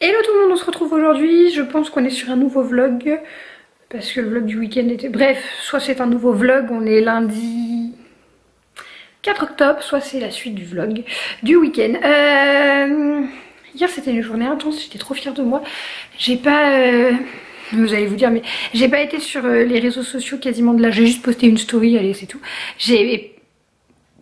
Hello tout le monde, on se retrouve aujourd'hui. Je pense qu'on est sur un nouveau vlog parce que le vlog du week-end était... Bref, soit c'est un nouveau vlog, on est lundi 4 octobre, soit c'est la suite du vlog du week-end. Hier c'était une journée intense, j'étais trop fière de moi. J'ai pas... Vous allez vous dire, mais j'ai pas été sur les réseaux sociaux quasiment de là. J'ai juste posté une story, allez c'est tout. J'ai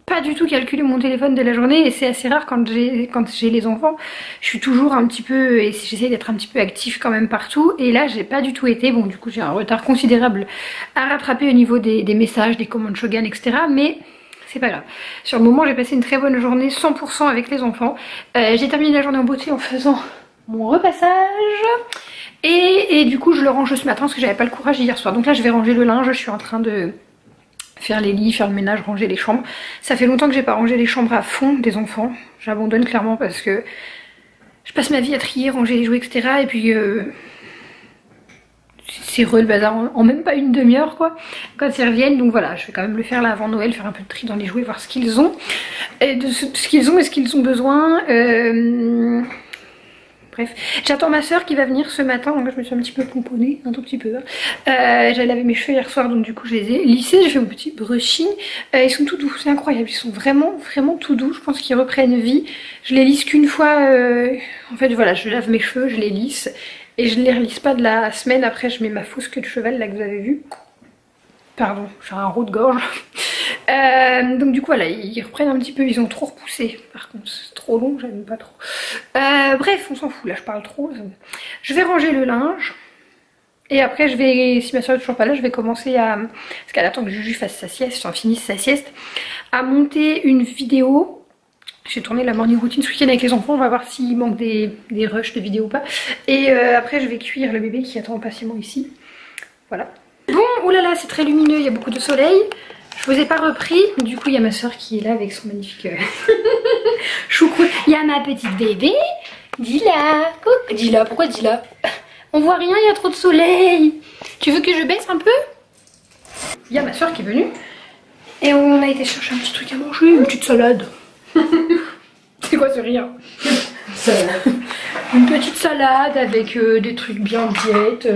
pas du tout calculé mon téléphone de la journée et c'est assez rare quand j'ai les enfants. Je suis toujours un petit peu, et j'essaie d'être un petit peu active quand même partout, et là j'ai pas du tout été. Bon, du coup j'ai un retard considérable à rattraper au niveau des messages, des commandes Shogun, etc. Mais c'est pas grave. Sur le moment j'ai passé une très bonne journée 100% avec les enfants. J'ai terminé la journée en beauté en faisant mon repassage et du coup je le range ce matin parce que j'avais pas le courage hier soir. Donc là je vais ranger le linge, je suis en train de faire les lits, faire le ménage, ranger les chambres. Ça fait longtemps que j'ai pas rangé les chambres à fond des enfants. J'abandonne clairement parce que je passe ma vie à trier, ranger les jouets, etc. Et puis c'est re le bazar en même pas une demi-heure quoi, quand ils reviennent. Donc voilà, je vais quand même le faire là avant Noël, faire un peu de tri dans les jouets, voir ce qu'ils ont, et de ce qu'ils ont et ce qu'ils ont besoin. Bref, j'attends ma soeur qui va venir ce matin, donc là je me suis un petit peu pomponnée, un tout petit peu. J'ai lavé mes cheveux hier soir, donc du coup je les ai lissés, j'ai fait mon petit brushing. Ils sont tout doux, c'est incroyable, ils sont vraiment tout doux, je pense qu'ils reprennent vie. Je les lisse qu'une fois, en fait voilà, je lave mes cheveux, je les lisse, et je ne les relisse pas de la semaine après, je mets ma fausse queue de cheval là que vous avez vu. Pardon, j'ai un roux de gorge. Donc du coup voilà, ils reprennent un petit peu, ils ont trop repoussé. Par contre c'est trop long, j'aime pas trop. Bref, on s'en fout, là je parle trop. Je vais ranger le linge. Et après je vais, si ma soeur est toujours pas là, je vais commencer à... Parce qu'elle attend que Juju fasse sa sieste, enfin finisse sa sieste, à monter une vidéo. J'ai tourné la morning routine ce week-end avec les enfants, on va voir s'il manque des rushs de vidéos ou pas. Et après je vais cuire le bébé qui attend patiemment ici. Voilà. Bon, oulala, c'est très lumineux, il y a beaucoup de soleil. Je vous ai pas repris, du coup il y a ma soeur qui est là avec son magnifique choucroute. Il y a ma petite bébé, dis-la. Dis-la, pourquoi dis-la? On voit rien, il y a trop de soleil. Tu veux que je baisse un peu? Il y a ma soeur qui est venue et on a été chercher un petit truc à manger, une petite salade. C'est quoi ce rire? Une petite salade avec des trucs bien diète.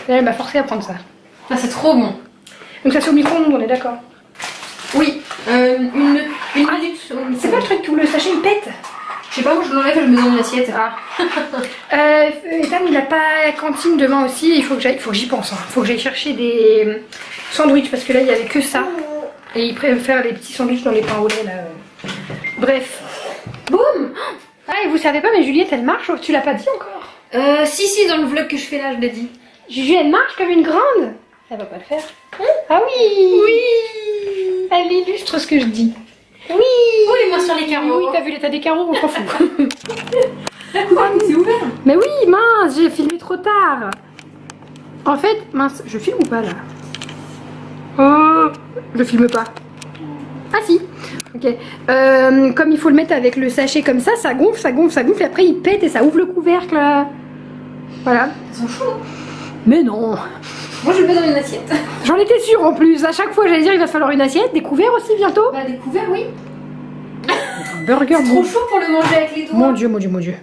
Elle m'a forcé à prendre ça. Ah, c'est trop bon. Donc ça c'est au micro-ondes, on est d'accord? Oui, une minute. C'est quoi le truc où le sachet il pète? Je sais pas où je l'enlève, je le mets dans une assiette. Ah. Ethan il a pas cantine demain aussi, il faut que j'y pense. Hein. Il faut que j'aille chercher des sandwichs parce que là il y avait que ça. Et il préfère les petits sandwichs dans les pains au lait là. Bref. Boum. Ah et vous savez pas mais Juliette elle marche, tu l'as pas dit encore? Si, dans le vlog que je fais là, je l'ai dit. Juju elle marche comme une grande. Elle va pas le faire. Ah oui. Oui. Elle illustre ce que je dis. Oui. Oh, les mains sur les carreaux. Oui, t'as vu l'état des carreaux, on s'en fout. Ah, mais c'est ouvert. Mais oui, mince, j'ai filmé trop tard. En fait, mince, je filme ou pas là? Oh, je filme pas. Ah si. Ok. Comme il faut le mettre avec le sachet comme ça gonfle, et après il pète et ça ouvre le couvercle. Voilà. Ils sont chauds, hein. Mais non. Moi, je le mets dans une assiette. J'en étais sûre en plus. À chaque fois, j'allais dire il va falloir une assiette, des couverts aussi bientôt. Bah, des couverts, oui. Burger. C'est trop chaud pour le manger avec les doigts. Mon dieu.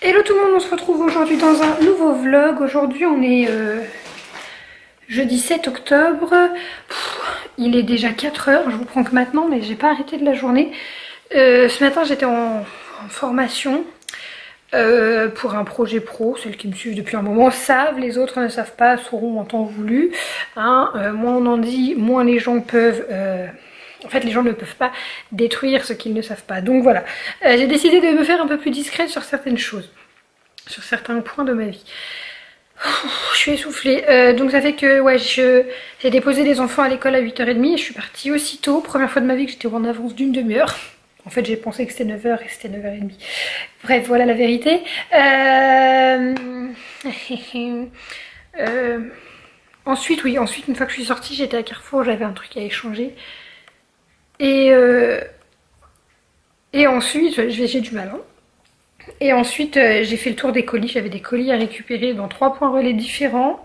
Hello tout le monde, on se retrouve aujourd'hui dans un nouveau vlog. Aujourd'hui on est jeudi 7 octobre. Il est déjà 4 h, je vous prends que maintenant mais j'ai pas arrêté de la journée. Ce matin j'étais en formation pour un projet pro. Celles qui me suivent depuis un moment savent, les autres ne savent pas, sauront en temps voulu. Hein, moins on en dit, moins les gens peuvent... En fait, les gens ne peuvent pas détruire ce qu'ils ne savent pas. Donc voilà, j'ai décidé de me faire un peu plus discrète sur certaines choses, sur certains points de ma vie. Je suis essoufflée. Donc ça fait que ouais, j'ai déposé les enfants à l'école à 8 h 30 et je suis partie aussitôt. Première fois de ma vie que j'étais en avance d'une demi-heure. En fait, j'ai pensé que c'était 9 h et c'était 9 h 30. Bref, voilà la vérité. Ensuite, oui, une fois que je suis sortie, j'étais à Carrefour, j'avais un truc à échanger. Et ensuite, j'ai du mal. Hein. Et ensuite, j'ai fait le tour des colis. J'avais des colis à récupérer dans 3 points relais différents.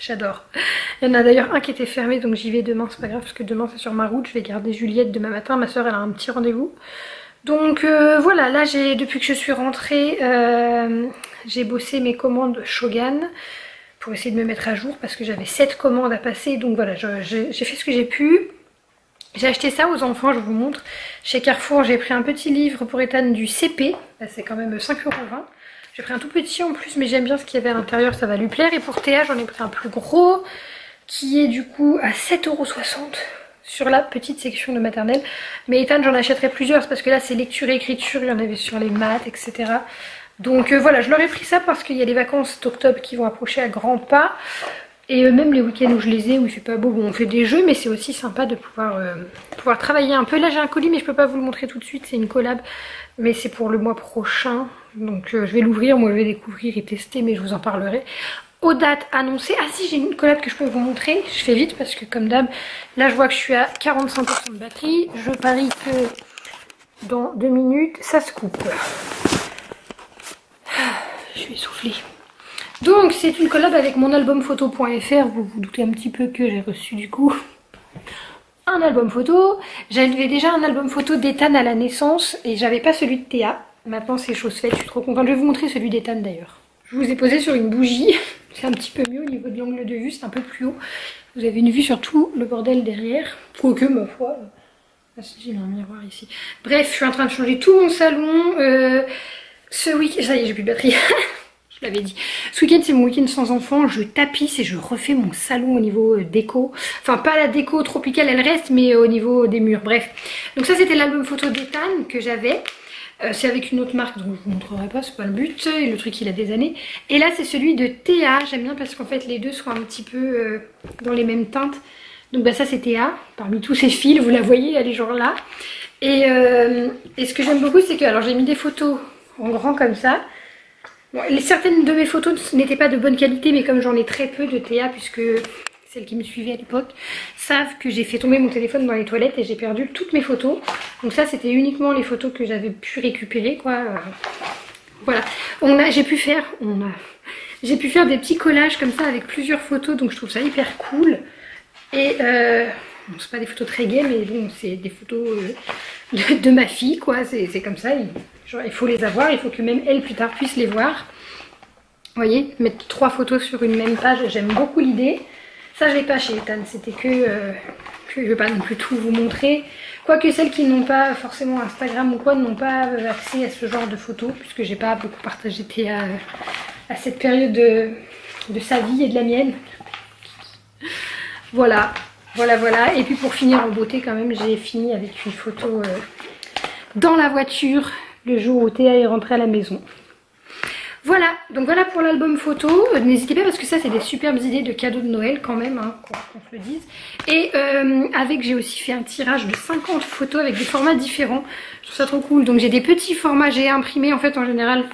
J'adore. Il y en a d'ailleurs un qui était fermé, donc j'y vais demain. C'est pas grave parce que demain c'est sur ma route. Je vais garder Juliette demain matin. Ma soeur, elle a un petit rendez-vous. Donc voilà, là depuis que je suis rentrée, j'ai bossé mes commandes Shogun pour essayer de me mettre à jour parce que j'avais 7 commandes à passer. Donc voilà, j'ai fait ce que j'ai pu. J'ai acheté ça aux enfants, je vous montre. Chez Carrefour, j'ai pris un petit livre pour Ethan du CP. C'est quand même 5,20 €. J'ai pris un tout petit en plus, mais j'aime bien ce qu'il y avait à l'intérieur, ça va lui plaire. Et pour Théa, j'en ai pris un plus gros qui est du coup à 7,60 € sur la petite section de maternelle. Mais Ethan, j'en achèterai plusieurs parce que là, c'est lecture et écriture. Il y en avait sur les maths, etc. Donc voilà, je leur ai pris ça parce qu'il y a les vacances d'octobre qui vont approcher à grands pas. Et même les week-ends où je les ai, où il fait pas beau, bon on fait des jeux, mais c'est aussi sympa de pouvoir travailler un peu. Là j'ai un colis mais je peux pas vous le montrer tout de suite, c'est une collab, mais c'est pour le mois prochain. Donc je vais l'ouvrir, moi je vais découvrir et tester, mais je vous en parlerai aux dates annoncées. Ah si, j'ai une collab que je peux vous montrer, je fais vite parce que comme d'hab, là je vois que je suis à 45% de batterie. Je parie que dans 2 minutes ça se coupe. Je suis essoufflée. Donc c'est une collab avec mon album photo.fr. Vous vous doutez un petit peu que j'ai reçu du coup un album photo. J'avais déjà un album photo d'Ethan à la naissance et j'avais pas celui de Théa. Maintenant c'est chose faite, je suis trop contente. Je vais vous montrer celui d'Ethan d'ailleurs. Je vous ai posé sur une bougie. C'est un petit peu mieux au niveau de l'angle de vue, c'est un peu plus haut. Vous avez une vue sur tout le bordel derrière. Quoique ma foi... Ah si, j'ai mis un miroir ici. Bref, je suis en train de changer tout mon salon. Ce week-end... Ça y est, j'ai plus de batterie. Je l'avais dit. Ce week-end c'est mon week-end sans enfants, je tapisse et je refais mon salon au niveau déco. Enfin pas la déco tropicale elle reste, mais au niveau des murs, bref. Donc ça c'était l'album photo d'Ethan que j'avais. C'est avec une autre marque donc je vous montrerai pas, c'est pas le but. Et le truc il a des années. Et là c'est celui de Théa, j'aime bien parce qu'en fait les deux sont un petit peu dans les mêmes teintes. Donc bah ça c'est Théa, parmi tous ces fils, vous la voyez, elle est genre là. Et ce que j'aime beaucoup c'est que, alors j'ai mis des photos en grand comme ça. Bon, certaines de mes photos n'étaient pas de bonne qualité, mais comme j'en ai très peu de Théa, puisque celles qui me suivaient à l'époque savent que j'ai fait tomber mon téléphone dans les toilettes et j'ai perdu toutes mes photos. Donc ça c'était uniquement les photos que j'avais pu récupérer quoi. Voilà, j'ai pu faire des petits collages comme ça avec plusieurs photos, donc je trouve ça hyper cool. Et bon, c'est pas des photos très gaies, mais bon c'est des photos de ma fille quoi, c'est comme ça. Genre, il faut les avoir, il faut que même elle plus tard puisse les voir. Vous voyez, mettre 3 photos sur une même page, j'aime beaucoup l'idée. Ça je l'ai pas chez Ethan, c'était que je vais pas non plus tout vous montrer. Quoique celles qui n'ont pas forcément Instagram ou quoi n'ont pas accès à ce genre de photos, puisque j'ai pas beaucoup partagé Théa à cette période de sa vie et de la mienne. Voilà, voilà. Et puis pour finir en beauté quand même, j'ai fini avec une photo dans la voiture le jour où Théa est rentrée à la maison. Voilà, donc voilà pour l'album photo. N'hésitez pas parce que ça c'est des superbes idées de cadeaux de Noël quand même, hein, qu'on se le dise. Et j'ai aussi fait un tirage de 50 photos avec des formats différents. Je trouve ça trop cool. Donc j'ai des petits formats, j'ai imprimé en fait en général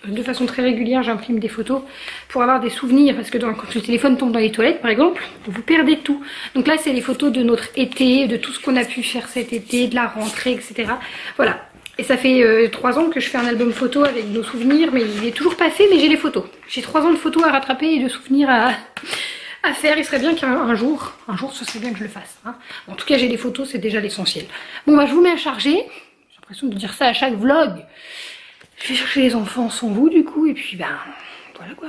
de façon très régulière, j'imprime des photos pour avoir des souvenirs parce que quand le téléphone tombe dans les toilettes par exemple, vous perdez tout. Donc là c'est les photos de notre été, de tout ce qu'on a pu faire cet été, de la rentrée, etc. Voilà. Et ça fait 3 ans que je fais un album photo avec nos souvenirs, mais il est toujours pas fait, mais j'ai les photos. J'ai 3 ans de photos à rattraper et de souvenirs à faire. Il serait bien qu'un jour, ce serait bien que je le fasse. Hein. En tout cas, j'ai les photos, c'est déjà l'essentiel. Bon, bah je vous mets à charger. J'ai l'impression de dire ça à chaque vlog. Je vais chercher les enfants sans vous, du coup, et puis, ben, voilà quoi.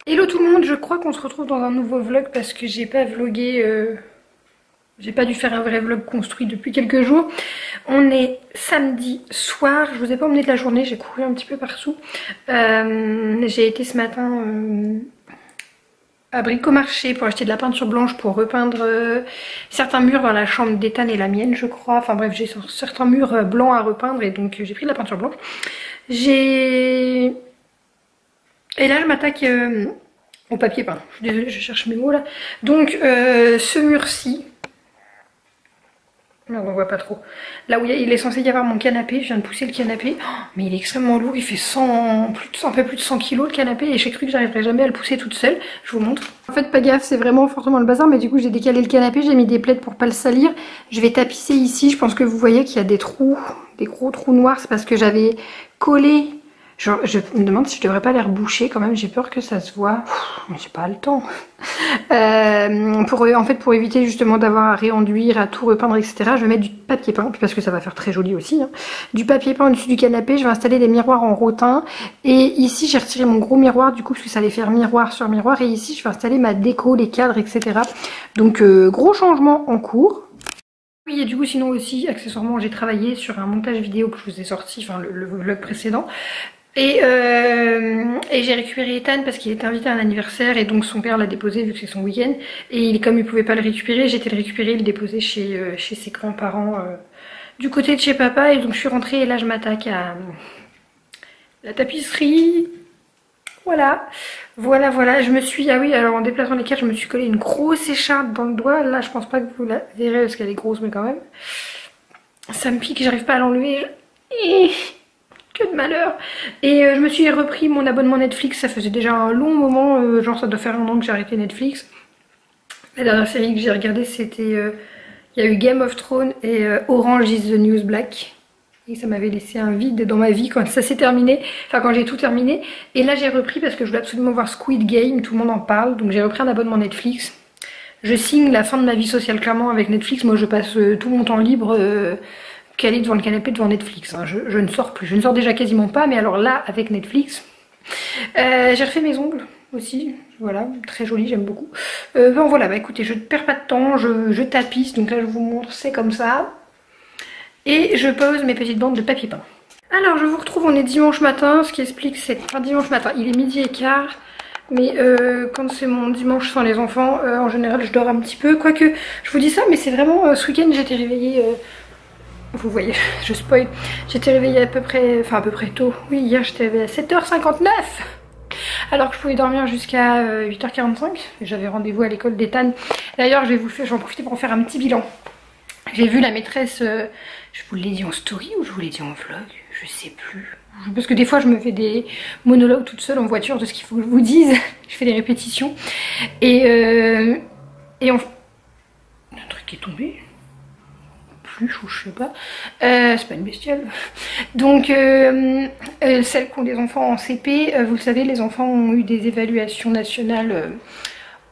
Hello tout le monde, je crois qu'on se retrouve dans un nouveau vlog parce que j'ai pas vlogué... J'ai pas dû faire un vrai vlog construit depuis quelques jours. On est samedi soir, je vous ai pas emmené de la journée, j'ai couru un petit peu partout. J'ai été ce matin à Bricomarché pour acheter de la peinture blanche pour repeindre certains murs dans la chambre d'Ethan et la mienne je crois. Enfin bref, j'ai certains murs blancs à repeindre et donc j'ai pris de la peinture blanche. Et là je m'attaque au papier peint. Je suis désolée, je cherche mes mots là. Donc ce mur-ci. Non, on voit pas trop. Là où il est censé y avoir mon canapé, je viens de pousser le canapé. Oh, mais il est extrêmement lourd, il fait un peu plus de 100 kg le canapé et j'ai cru que j'arriverais jamais à le pousser toute seule. Je vous montre. En fait, pas gaffe, c'est vraiment fortement le bazar, mais du coup j'ai décalé le canapé, j'ai mis des plaids pour pas le salir. Je vais tapisser ici, je pense que vous voyez qu'il y a des trous, des gros trous noirs, c'est parce que j'avais collé Je me demande si je devrais pas les reboucher quand même, j'ai peur que ça se voit. J'ai pas le temps. En fait, pour éviter justement d'avoir à réenduire, à tout repeindre, etc., je vais mettre du papier peint, parce que ça va faire très joli aussi. Hein. Du papier peint au-dessus du canapé, je vais installer des miroirs en rotin. Et ici, j'ai retiré mon gros miroir du coup, parce que ça allait faire miroir sur miroir. Et ici, je vais installer ma déco, les cadres, etc. Donc, gros changement en cours. Oui, et du coup, sinon aussi, accessoirement, j'ai travaillé sur un montage vidéo que je vous ai sorti, enfin le vlog précédent. Et j'ai récupéré Ethan parce qu'il était invité à un anniversaire et donc son père l'a déposé vu que c'est son week-end. Et comme il pouvait pas le récupérer, j'ai été le récupérer et le déposer chez ses grands-parents du côté de chez papa. Et donc je suis rentrée et là je m'attaque à la tapisserie. Voilà, voilà, je me suis... Ah oui, alors en déplaçant les cartes, je me suis collé une grosse écharpe dans le doigt. Là, je pense pas que vous la verrez parce qu'elle est grosse, mais quand même. Ça me pique, j'arrive pas à l'enlever. Que de malheur. Et je me suis repris mon abonnement Netflix, ça faisait déjà un long moment, genre ça doit faire un an que j'ai arrêté Netflix. La dernière série que j'ai regardée c'était, il y a eu Game of Thrones et Orange is the New Black. Et ça m'avait laissé un vide dans ma vie quand ça s'est terminé, enfin quand j'ai tout terminé. Et là j'ai repris parce que je voulais absolument voir Squid Game, tout le monde en parle, donc j'ai repris un abonnement Netflix. Je signe la fin de ma vie sociale clairement avec Netflix, moi je passe tout mon temps libre... calée devant le canapé devant Netflix, hein. Je ne sors plus, je ne sors déjà quasiment pas, mais alors là avec Netflix j'ai refait mes ongles aussi, voilà, très joli, j'aime beaucoup. Bon voilà, bah écoutez, je ne perds pas de temps, je tapisse, donc là je vous montre, c'est comme ça, et je pose mes petites bandes de papier peint. Alors je vous retrouve, on est dimanche matin, ce qui explique c'est, enfin dimanche matin, il est 12h15, mais quand c'est mon dimanche sans les enfants, en général je dors un petit peu, quoique je vous dis ça, mais c'est vraiment, ce week-end j'étais réveillée... Vous voyez, je spoil. J'étais réveillée à peu près tôt. Oui, hier j'étais réveillée à 7h59. Alors que je pouvais dormir jusqu'à 8h45. J'avais rendez-vous à l'école d'Ethan. D'ailleurs, j'en profiter pour en faire un petit bilan. J'ai vu la maîtresse, je vous l'ai dit en story ou je vous l'ai dit en vlog, je sais plus. Parce que des fois je me fais des monologues toute seule en voiture de ce qu'il faut que je vous dise. Je fais des répétitions. Et un truc est tombé. Ou je sais pas, c'est pas une bestiole. Donc celles qui ont des enfants en CP, vous le savez, les enfants ont eu des évaluations nationales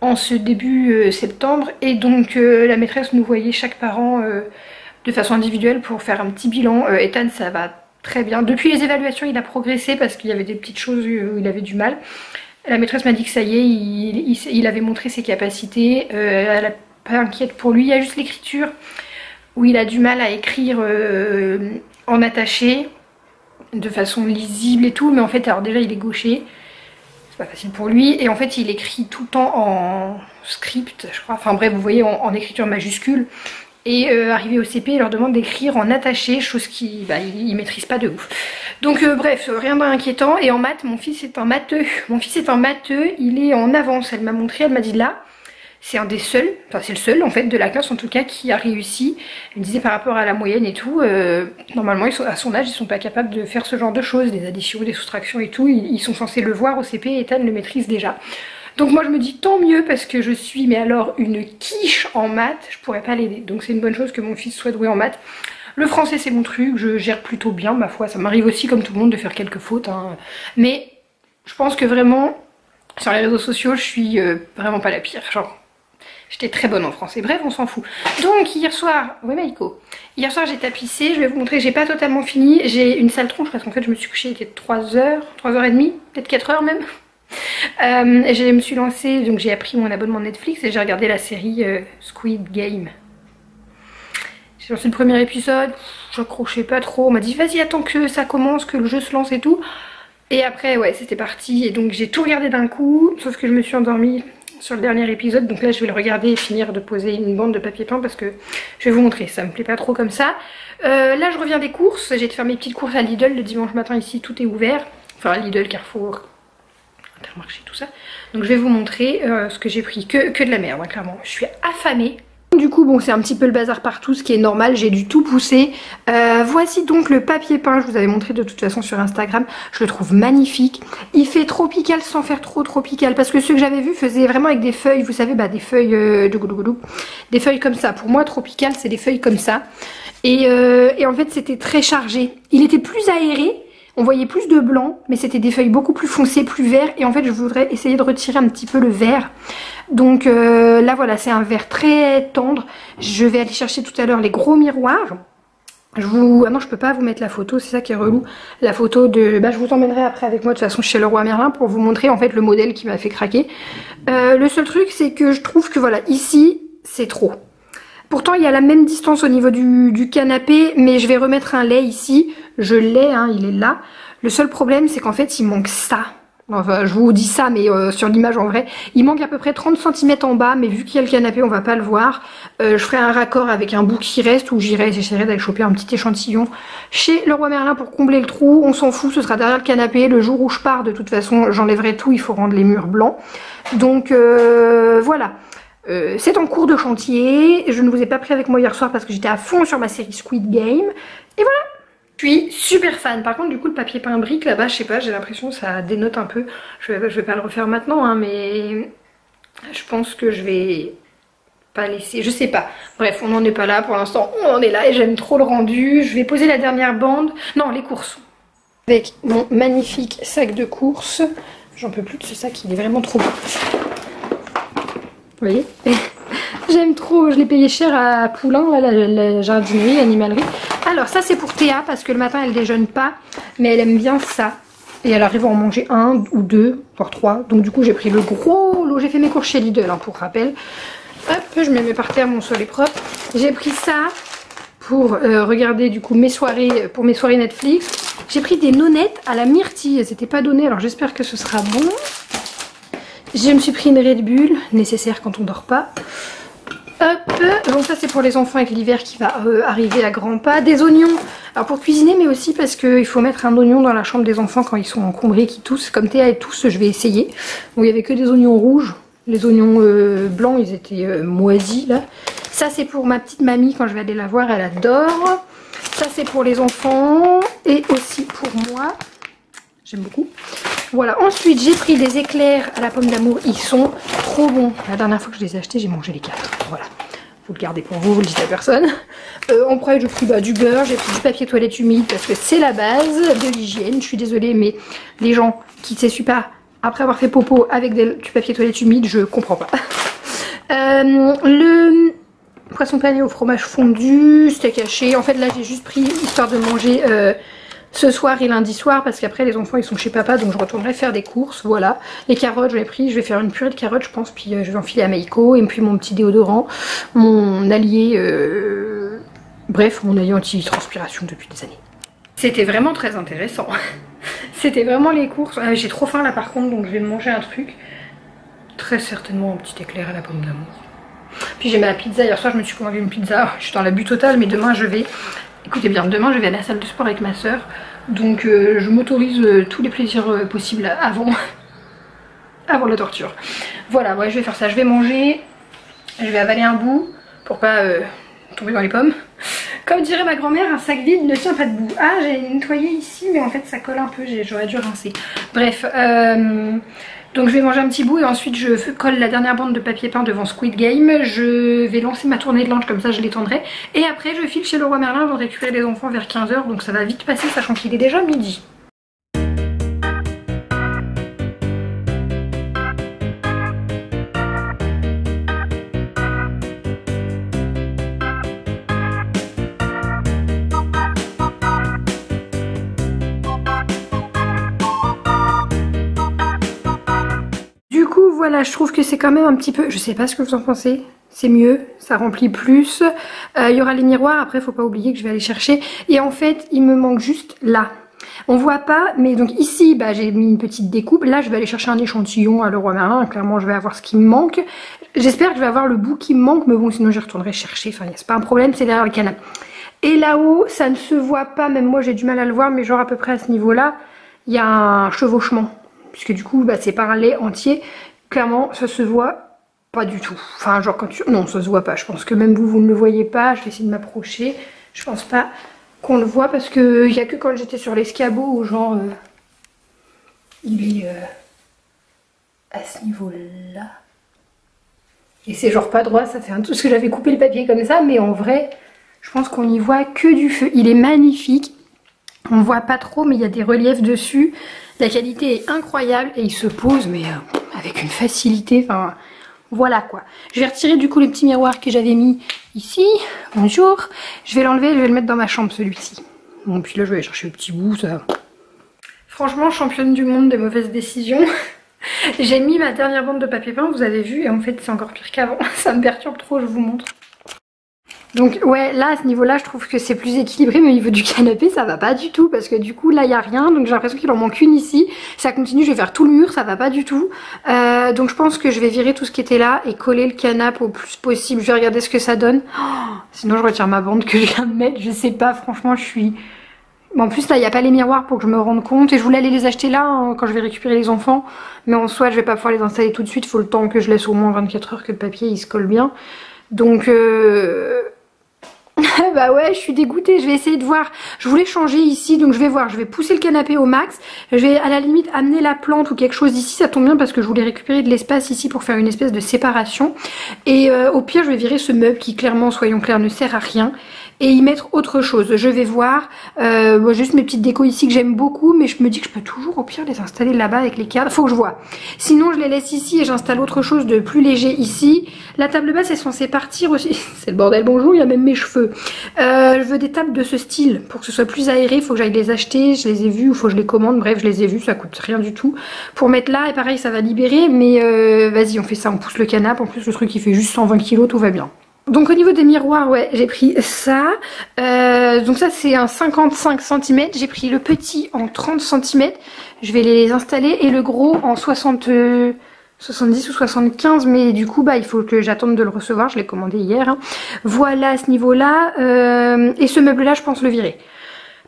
en ce début septembre, et donc la maîtresse nous voyait chaque parent de façon individuelle pour faire un petit bilan. Ethan, ça va très bien. Depuis les évaluations, il a progressé parce qu'il y avait des petites choses où il avait du mal. La maîtresse m'a dit que ça y est, il avait montré ses capacités, elle n'a pas inquiète pour lui, il y a juste l'écriture où il a du mal à écrire en attaché de façon lisible et tout, mais en fait alors déjà il est gaucher, c'est pas facile pour lui, et en fait il écrit tout le temps en script je crois, enfin bref vous voyez en écriture majuscule, et arrivé au CP il leur demande d'écrire en attaché, chose qu'il il maîtrise pas de ouf. Donc bref, rien d'inquiétant. Et en maths, mon fils est un matheux, il est en avance, elle m'a montré, elle m'a dit là c'est un des seuls, enfin c'est le seul en fait de la classe en tout cas qui a réussi. Elle me disait par rapport à la moyenne et tout, normalement à son âge ils sont pas capables de faire ce genre de choses, des additions, des soustractions et tout, ils sont censés le voir au CP et Ethan le maîtrise déjà. Donc moi je me dis tant mieux parce que je suis mais alors une quiche en maths, je pourrais pas l'aider. Donc c'est une bonne chose que mon fils soit doué en maths. Le français c'est mon truc, je gère plutôt bien ma foi, ça m'arrive aussi comme tout le monde de faire quelques fautes, hein. Mais je pense que vraiment sur les réseaux sociaux je suis vraiment pas la pire, genre... J'étais très bonne en français, bref on s'en fout. Donc hier soir, oui Maïko, hier soir j'ai tapissé, je vais vous montrer, j'ai pas totalement fini, j'ai une sale tronche parce qu'en fait je me suis couchée, il était 3h, 3h30, peut-être 4h même. Je me suis lancée, donc j'ai appris mon abonnement Netflix et j'ai regardé la série Squid Game. J'ai lancé le premier épisode, j'accrochais pas trop, on m'a dit vas-y attends que ça commence, que le jeu se lance et tout. Et après ouais c'était parti, et donc j'ai tout regardé d'un coup, sauf que je me suis endormie sur le dernier épisode, donc là je vais le regarder et finir de poser une bande de papier peint parce que je vais vous montrer, ça me plaît pas trop comme ça. Là je reviens des courses, j'ai été faire mes petites courses à Lidl le dimanche matin, ici tout est ouvert, enfin Lidl, Carrefour, Intermarché, tout ça. Donc je vais vous montrer ce que j'ai pris, que de la merde hein, clairement, je suis affamée. Du coup bon c'est un petit peu le bazar partout, ce qui est normal, j'ai dû tout pousser. Voici donc le papier peint, je vous avais montré de toute façon sur Instagram, je le trouve magnifique. Il fait tropical sans faire trop tropical, parce que ceux que j'avais vu faisaient vraiment avec des feuilles, vous savez, des feuilles de goulougoulou, des feuilles comme ça. Pour moi tropical c'est des feuilles comme ça. Et en fait c'était très chargé, il était plus aéré. on voyait plus de blanc, mais c'était des feuilles beaucoup plus foncées, plus verts, et en fait je voudrais essayer de retirer un petit peu le vert. Donc là voilà, c'est un vert très tendre. Je vais aller chercher tout à l'heure les gros miroirs. Ah non, je peux pas vous mettre la photo, c'est ça qui est relou. La photo de... je vous emmènerai après avec moi de toute façon chez Leroy Merlin pour vous montrer en fait le modèle qui m'a fait craquer. Le seul truc c'est que je trouve que voilà, ici c'est trop. Pourtant il y a la même distance au niveau du canapé, mais je vais remettre un lait ici. Je l'ai, hein, il est là. Le seul problème c'est qu'en fait il manque ça. Enfin je vous dis ça mais sur l'image en vrai. Il manque à peu près 30 cm en bas, mais vu qu'il y a le canapé on va pas le voir. Je ferai un raccord avec un bout qui reste où j'essaierai d'aller choper un petit échantillon chez Leroy Merlin pour combler le trou. On s'en fout, ce sera derrière le canapé. Le jour où je pars de toute façon j'enlèverai tout, il faut rendre les murs blancs. Donc voilà. C'est en cours de chantier. Je ne vous ai pas pris avec moi hier soir parce que j'étais à fond sur ma série Squid Game. Et voilà. Je suis super fan. Par contre du coup le papier peint brique là-bas, je sais pas, j'ai l'impression que ça dénote un peu. Je vais pas le refaire maintenant hein, mais je pense que je vais pas laisser, je sais pas. Bref, on n'en est pas là pour l'instant, on en est là et j'aime trop le rendu. Je vais poser la dernière bande, non les courses. Avec mon magnifique sac de courses. J'en peux plus de ce sac, il est vraiment trop beau. Vous voyez? J'aime trop, je l'ai payé cher à Poulain, là, la jardinerie, l'animalerie. Alors ça c'est pour Théa parce que le matin elle déjeune pas, mais elle aime bien ça. Et elle arrive à en manger un ou deux, voire trois. Donc du coup j'ai pris le gros lot, j'ai fait mes courses chez Lidl hein, pour rappel. Hop, je me mets par terre, mon sol est propre. J'ai pris ça pour regarder du coup mes soirées, pour mes soirées Netflix. J'ai pris des nonnettes à la myrtille, elles n'étaient pas données, alors j'espère que ce sera bon. Je me suis pris une Red Bull, nécessaire quand on dort pas. Hop, donc ça c'est pour les enfants avec l'hiver qui va arriver à grands pas. Des oignons, alors pour cuisiner mais aussi parce qu'il faut mettre un oignon dans la chambre des enfants quand ils sont encombrés, qui toussent. Comme Théa et tous, je vais essayer. Bon, il n'y avait que des oignons rouges, les oignons blancs ils étaient moisis là. Ça c'est pour ma petite mamie quand je vais aller la voir, elle adore. Ça c'est pour les enfants et aussi pour moi, j'aime beaucoup. Voilà, ensuite j'ai pris des éclairs à la pomme d'amour, ils sont trop bons. La dernière fois que je les ai achetés, j'ai mangé les 4. Voilà, vous le gardez pour vous, vous le dites à personne. En prêt, j'ai pris du beurre, j'ai pris du papier toilette humide parce que c'est la base de l'hygiène. Je suis désolée, mais les gens qui ne s'essuient pas après avoir fait popo avec du papier toilette humide, je comprends pas. Le poisson pané au fromage fondu, steak haché. En fait, là, j'ai juste pris histoire de manger... ce soir et lundi soir parce qu'après les enfants ils sont chez papa donc je retournerai faire des courses. Voilà, les carottes je l'ai pris, je vais faire une purée de carottes je pense, puis je vais enfiler à Meiko et puis mon petit déodorant, mon allié bref mon allié anti-transpiration depuis des années. C'était vraiment très intéressant. C'était vraiment les courses. J'ai trop faim là par contre donc je vais me manger un truc, très certainement un petit éclair à la pomme d'amour. Puis j'ai ma pizza, hier soir je me suis commandé une pizza, je suis dans la bulle totale mais demain je vais... Écoutez bien, demain je vais à la salle de sport avec ma soeur, donc je m'autorise tous les plaisirs possibles avant la torture. Voilà, ouais, je vais faire ça, je vais manger, je vais avaler un bout pour pas tomber dans les pommes. Comme dirait ma grand-mère, un sac vide ne tient pas debout. Ah, j'ai nettoyé ici, mais en fait ça colle un peu, j'aurais dû rincer. Bref, donc je vais manger un petit bout et ensuite je colle la dernière bande de papier peint devant Squid Game. Je vais lancer ma tournée de linge comme ça je l'étendrai. Et après je file chez Leroy Merlin avant de récupérer les enfants vers 15 h. Donc ça va vite passer sachant qu'il est déjà midi. Voilà, je trouve que c'est quand même un petit peu... Je sais pas ce que vous en pensez. C'est mieux, ça remplit plus. Il y aura les miroirs, après faut pas oublier que je vais aller chercher. Et en fait, il me manque juste là. On voit pas, mais donc ici, j'ai mis une petite découpe. Là, je vais aller chercher un échantillon à Leroy Merlin. Clairement, je vais avoir ce qui me manque. J'espère que je vais avoir le bout qui me manque, mais bon, sinon j'y retournerai chercher. Enfin, c'est pas un problème, c'est derrière le canapé. Et là-haut, ça ne se voit pas, même moi j'ai du mal à le voir, mais genre à peu près à ce niveau-là, il y a un chevauchement. Puisque du coup, c'est par un lait entier. Clairement, ça se voit pas du tout. Enfin, genre quand tu... Non, ça se voit pas. Je pense que même vous, vous ne le voyez pas. Je vais essayer de m'approcher. Je pense pas qu'on le voit parce que il y a que quand j'étais sur l'escabeau où genre... il est à ce niveau-là. Et c'est genre pas droit. Ça fait un tout parce que j'avais coupé le papier comme ça. Mais en vrai, je pense qu'on n'y voit que du feu. Il est magnifique. On voit pas trop, mais il y a des reliefs dessus. La qualité est incroyable et il se pose, mais avec une facilité. Enfin, voilà quoi. Je vais retirer du coup le petit miroir que j'avais mis ici. Bonjour. Je vais l'enlever, je vais le mettre dans ma chambre celui-ci. Bon, puis là je vais aller chercher le petit bout, ça. Franchement, championne du monde des mauvaises décisions. J'ai mis ma dernière bande de papier peint, vous avez vu, et en fait c'est encore pire qu'avant. Ça me perturbe trop, je vous montre. Donc ouais, là à ce niveau là je trouve que c'est plus équilibré, mais au niveau du canapé ça va pas du tout, parce que du coup là il y a rien, donc j'ai l'impression qu'il en manque une ici. Ça continue, je vais faire tout le mur, ça va pas du tout. Donc je pense que je vais virer tout ce qui était là et coller le canapé au plus possible. Je vais regarder ce que ça donne. Oh, sinon je retire ma bande que je viens de mettre, je sais pas, franchement je suis... Bon, en plus là il n'y a pas les miroirs pour que je me rende compte, et je voulais aller les acheter là hein, quand je vais récupérer les enfants, mais en soi je vais pas pouvoir les installer tout de suite, il faut le temps que je laisse au moins 24 heures que le papier il se colle bien. Donc bah ouais, je suis dégoûtée, je vais essayer de voir. Je voulais changer ici, donc je vais voir, je vais pousser le canapé au max. Je vais à la limite amener la plante ou quelque chose ici, ça tombe bien parce que je voulais récupérer de l'espace ici pour faire une espèce de séparation. Et au pire je vais virer ce meuble qui clairement, soyons clairs, ne sert à rien, et y mettre autre chose. Je vais voir, juste mes petites décos ici que j'aime beaucoup, mais je me dis que je peux toujours au pire les installer là-bas avec les cadres, faut que je vois. Sinon je les laisse ici et j'installe autre chose de plus léger ici. La table basse est censée partir aussi, c'est le bordel, bonjour, il y a même mes cheveux. Je veux des tables de ce style pour que ce soit plus aéré, il faut que j'aille les acheter, je les ai vues ou faut que je les commande, bref je les ai vues, ça coûte rien du tout. Pour mettre là, et pareil ça va libérer, mais vas-y on fait ça, on pousse le canapé, en plus le truc il fait juste 120 kg, tout va bien. Donc au niveau des miroirs, ouais, j'ai pris ça. Donc ça c'est un 55 cm. J'ai pris le petit en 30 cm. Je vais les installer et le gros en 70 ou 75. Mais du coup, bah il faut que j'attende de le recevoir. Je l'ai commandé hier. Hein. Voilà à ce niveau-là. Et ce meuble-là, je pense le virer.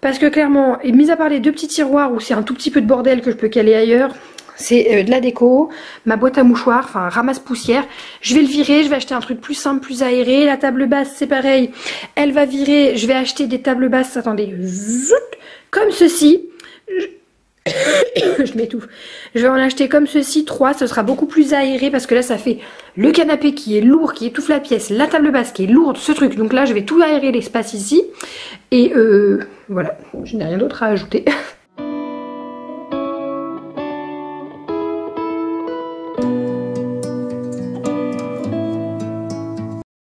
Parce que clairement, et mis à part les deux petits tiroirs où c'est un tout petit peu de bordel que je peux caler ailleurs... C'est de la déco, ma boîte à mouchoirs, enfin ramasse poussière. Je vais le virer, je vais acheter un truc plus simple, plus aéré. La table basse c'est pareil, elle va virer. Je vais acheter des tables basses, attendez, comme ceci. Je m'étouffe. Je vais en acheter comme ceci, 3, ce sera beaucoup plus aéré parce que là ça fait le canapé qui est lourd, qui étouffe la pièce, la table basse qui est lourde, ce truc. Donc là je vais tout aérer l'espace ici. Et voilà, je n'ai rien d'autre à ajouter.